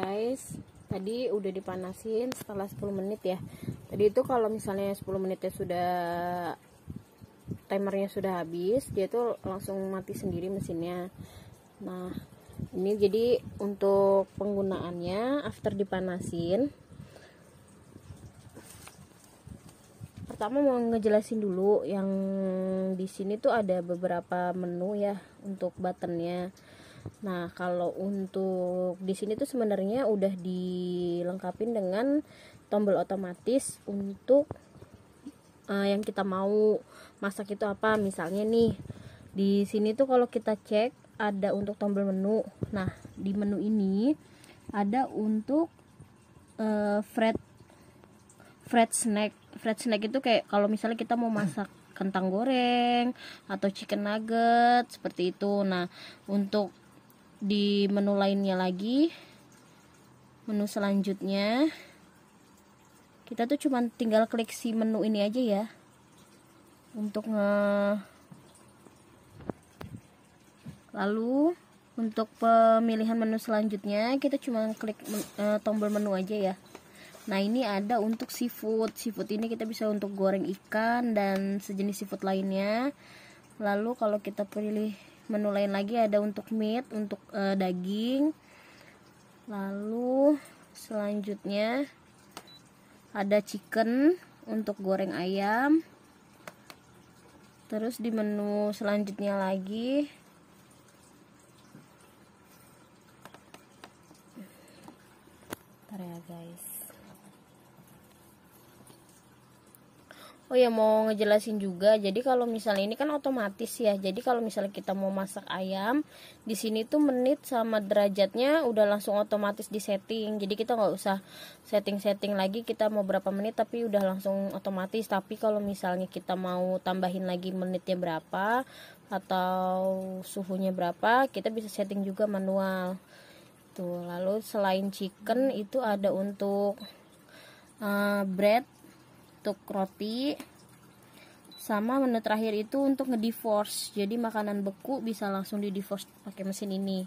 guys, tadi udah dipanasin setelah 10 menit ya. Tadi itu kalau misalnya 10 menitnya sudah, timernya sudah habis, dia tuh langsung mati sendiri mesinnya. Nah ini jadi untuk penggunaannya after dipanasin. Pertama mau ngejelasin dulu yang di sini tuh ada beberapa menu ya untuk buttonnya. Nah kalau untuk di sini tuh sebenarnya udah dilengkapin dengan tombol otomatis untuk yang kita mau masak itu apa. Misalnya nih di sini tuh kalau kita cek ada untuk tombol menu. Nah di menu ini ada untuk fried snack. Fried snack itu kayak kalau misalnya kita mau masak kentang goreng atau chicken nugget seperti itu. Nah untuk di menu lainnya lagi, menu selanjutnya kita tuh cuman tinggal klik si menu ini aja ya untuk lalu untuk pemilihan menu selanjutnya kita cuma klik tombol menu aja ya. Nah ini ada untuk seafood. Seafood ini kita bisa untuk goreng ikan dan sejenis seafood lainnya. Lalu kalau kita pilih menu lain lagi ada untuk meat, untuk daging. Lalu selanjutnya ada chicken untuk goreng ayam. Terus di menu selanjutnya lagi bentar ya guys. Oh ya, mau ngejelasin juga. Jadi kalau misalnya ini kan otomatis ya. Jadi kalau misalnya kita mau masak ayam, di sini tuh menit sama derajatnya udah langsung otomatis di setting. Jadi kita nggak usah setting-setting lagi kita mau berapa menit, tapi udah langsung otomatis. Tapi kalau misalnya kita mau tambahin lagi menitnya berapa atau suhunya berapa, kita bisa setting juga manual. Tuh, lalu selain chicken itu ada untuk bread, untuk roti, sama menu terakhir itu untuk nge-defrost. Jadi makanan beku bisa langsung di defrost pakai mesin ini.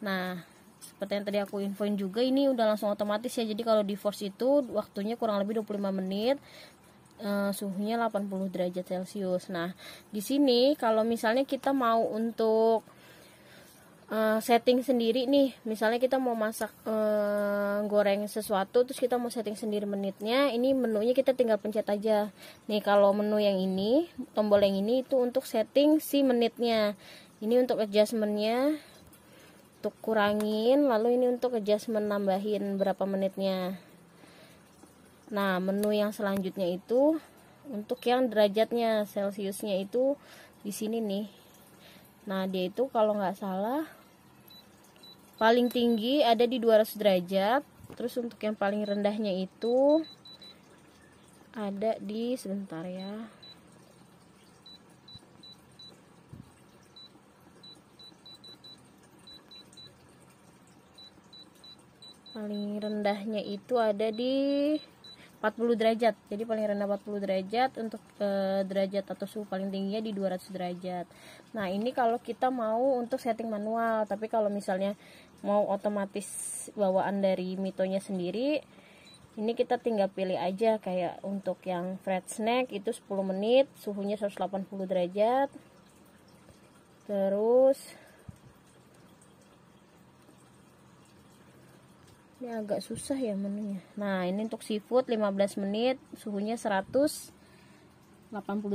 Nah seperti yang tadi aku infoin juga, ini udah langsung otomatis ya. Jadi kalau defrost itu waktunya kurang lebih 25 menit, suhunya 80 derajat Celcius. Nah di sini kalau misalnya kita mau untuk setting sendiri nih, misalnya kita mau masak goreng sesuatu terus kita mau setting sendiri menitnya, ini menunya kita tinggal pencet aja nih. Kalau menu yang ini, tombol yang ini itu untuk setting si menitnya, ini untuk adjustmentnya, untuk kurangin, lalu ini untuk adjustment nambahin berapa menitnya. Nah menu yang selanjutnya itu untuk yang derajatnya Celciusnya itu di sini nih. Nah dia itu kalau nggak salah paling tinggi ada di 200 derajat. Terus untuk yang paling rendahnya itu ada di, sebentar ya, paling rendahnya itu ada di 40 derajat. Jadi paling rendah 40 derajat. Untuk derajat atau suhu paling tingginya di 200 derajat. Nah ini kalau kita mau untuk setting manual. Tapi kalau misalnya mau otomatis bawaan dari Mitonya sendiri, ini kita tinggal pilih aja. Kayak untuk yang fried snack itu 10 menit, suhunya 180 derajat. Terus ini agak susah ya menunya. Nah ini untuk seafood 15 menit, suhunya 180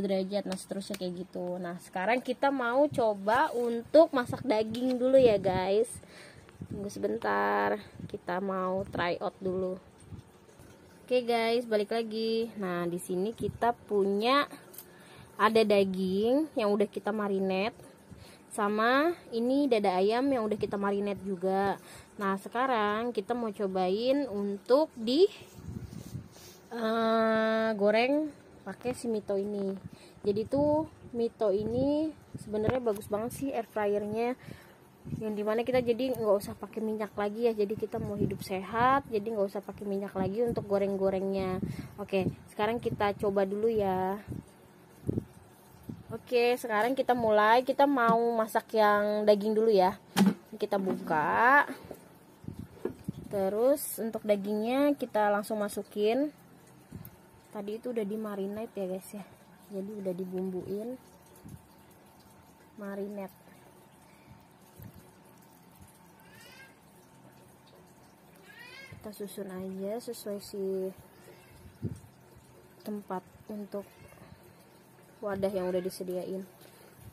derajat. Nah seterusnya kayak gitu. Nah sekarang kita mau coba untuk masak daging dulu ya guys. Tunggu sebentar, kita mau try out dulu. Oke guys, balik lagi. Nah di sini kita punya ada daging yang udah kita marinate, sama ini dada ayam yang udah kita marinate juga. Nah sekarang kita mau cobain untuk di goreng pakai si Mito ini. Jadi tuh Mito ini sebenarnya bagus banget sih air fryernya, yang dimana kita jadi nggak usah pakai minyak lagi ya. Jadi kita mau hidup sehat, jadi nggak usah pakai minyak lagi untuk goreng-gorengnya. Oke sekarang kita coba dulu ya. Oke sekarang kita mulai, kita mau masak yang daging dulu ya. Kita buka, Terus untuk dagingnya kita langsung masukin. Tadi itu udah di marinate ya guys ya, jadi udah dibumbuin marinate. Kita susun aja sesuai si tempat untuk wadah yang udah disediain.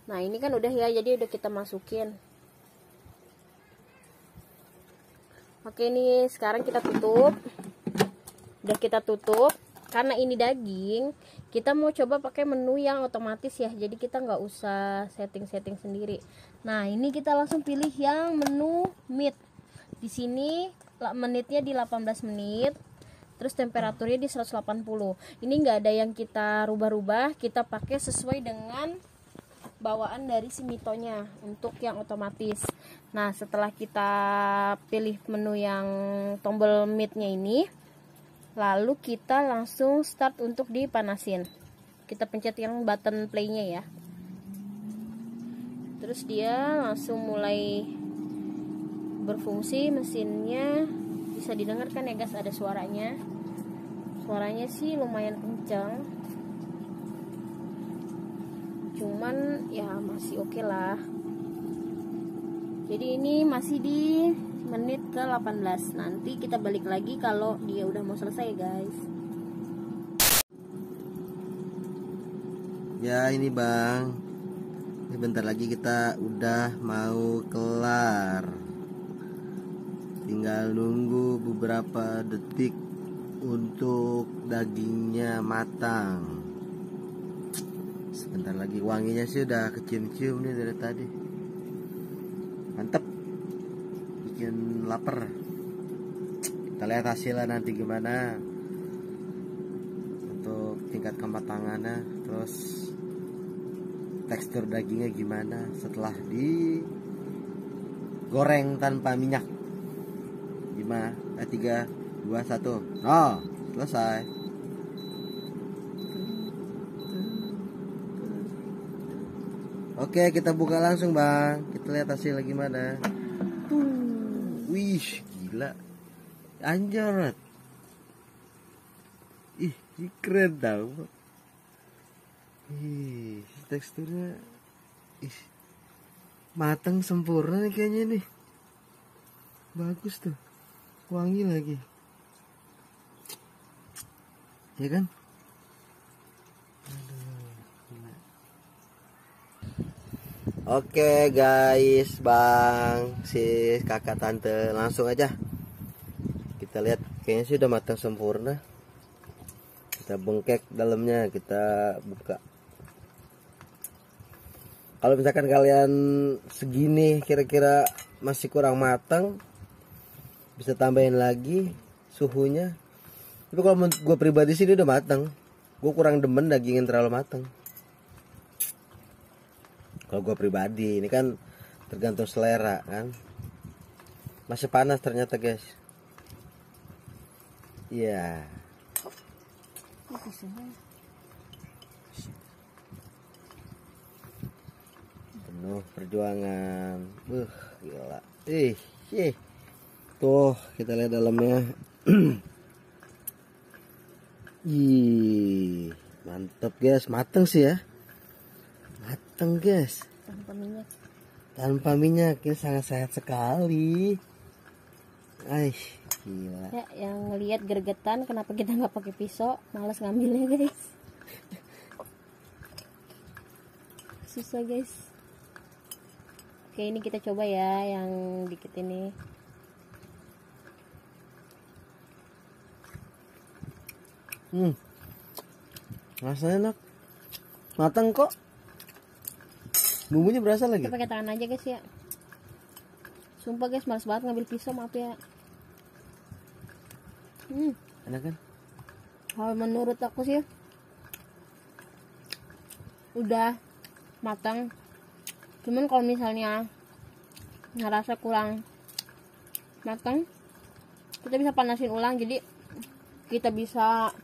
Nah ini kan udah ya, jadi udah kita masukin. Oke nih, sekarang kita tutup. Udah kita tutup. Karena ini daging, kita mau coba pakai menu yang otomatis ya. Jadi kita nggak usah setting-setting sendiri. Nah ini kita langsung pilih yang menu meat. Di sini menitnya di 18 menit. Terus temperaturnya di 180. Ini nggak ada yang kita rubah-rubah. Kita pakai sesuai dengan bawaan dari si mitonya untuk yang otomatis. Nah setelah kita pilih menu yang tombol meatnya ini, lalu kita langsung start untuk dipanasin. Kita pencet yang button playnya ya. Terus dia langsung mulai berfungsi mesinnya. Bisa didengarkan ya guys, ada suaranya. Suaranya sih lumayan kencang. Cuman ya masih oke lah. Jadi ini masih di menit ke 18. Nanti kita balik lagi kalau dia udah mau selesai guys. Ya ini bang, ini bentar lagi kita udah mau kelar. Tinggal nunggu beberapa detik untuk dagingnya matang. Sebentar lagi, wanginya sih udah kecium-cium nih dari tadi. Mantep, bikin lapar. Kita lihat hasilnya nanti gimana untuk tingkat kematangannya, terus tekstur dagingnya gimana setelah digoreng tanpa minyak. 5, 3, 2, 1. Oh, selesai. Oke, kita buka langsung bang. Kita lihat hasilnya gimana. Wih, gila. Anjir. Ih, keren tau. Ih, teksturnya matang sempurna nih kayaknya nih. Bagus tuh. Wangi lagi. Ya kan? Oke guys, bang, sis, kakak, tante, langsung aja kita lihat. Kayaknya sih udah matang sempurna. Kita bengkek dalamnya, kita buka. Kalau misalkan kalian segini kira-kira masih kurang matang, bisa tambahin lagi suhunya. Tapi kalau gue pribadi sih dia udah matang. Gue kurang demen daging yang terlalu matang. Kalau gue pribadi, ini kan tergantung selera kan. Masih panas ternyata guys. Iya. Penuh perjuangan. Gila. Tuh, kita lihat dalamnya. Ih, mantep guys, mateng sih ya. Mateng guys. Tanpa minyak. Tanpa minyak, ini sangat sehat sekali. Gila. Ya, yang ngelihat gergetan kenapa kita nggak pakai pisau, malas ngambilnya guys. Susah guys. Oke, ini kita coba ya yang dikit ini. Rasanya enak. Matang kok. Bumbunya berasa lagi. Kita pakai tangan aja guys ya. Sumpah guys, malas banget ngambil pisau, maaf ya. Enak kan? Kalau menurut aku sih udah matang. Cuman kalau misalnya ngerasa kurang matang, kita bisa panasin ulang. Jadi kita bisa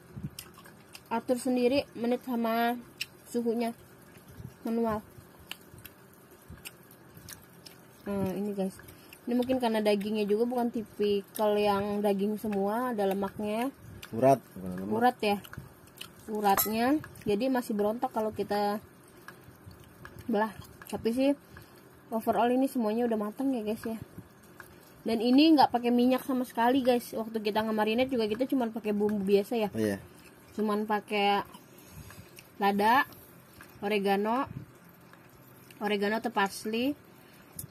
atur sendiri menit sama suhunya manual. Ini guys, Ini mungkin karena dagingnya juga bukan tipikal yang daging semua, ada lemaknya. Urat, bukan lemak. Urat ya. Uratnya. Jadi masih berontak kalau kita belah. Tapi sih overall ini semuanya udah matang ya guys ya. Dan ini nggak pakai minyak sama sekali guys. Waktu kita nge-marinate juga kita cuma pakai bumbu biasa ya. Iya. Cuman pakai lada, oregano atau parsley,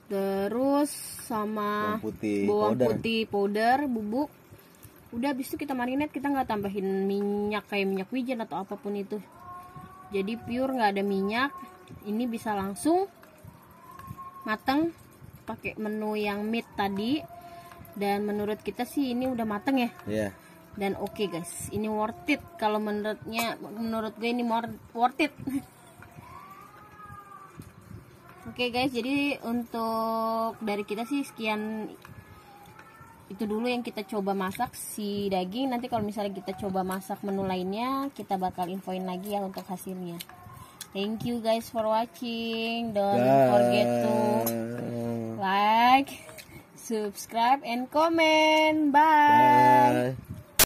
terus sama bawang putih powder bubuk. Udah, habis itu kita marinate, kita nggak tambahin minyak kayak minyak wijen atau apapun itu. Jadi pure nggak ada minyak. Ini bisa langsung matang pakai menu yang meat tadi. Dan menurut kita sih ini udah matang ya. Iya. Dan oke guys, ini worth it. Kalau menurut gue ini worth it. Oke guys, jadi untuk dari kita sih sekian, itu dulu yang kita coba masak si daging. Nanti kalau misalnya kita coba masak menu lainnya, kita bakal infoin lagi ya untuk hasilnya. Thank you guys for watching. Don't forget to like, subscribe, and comment. Bye.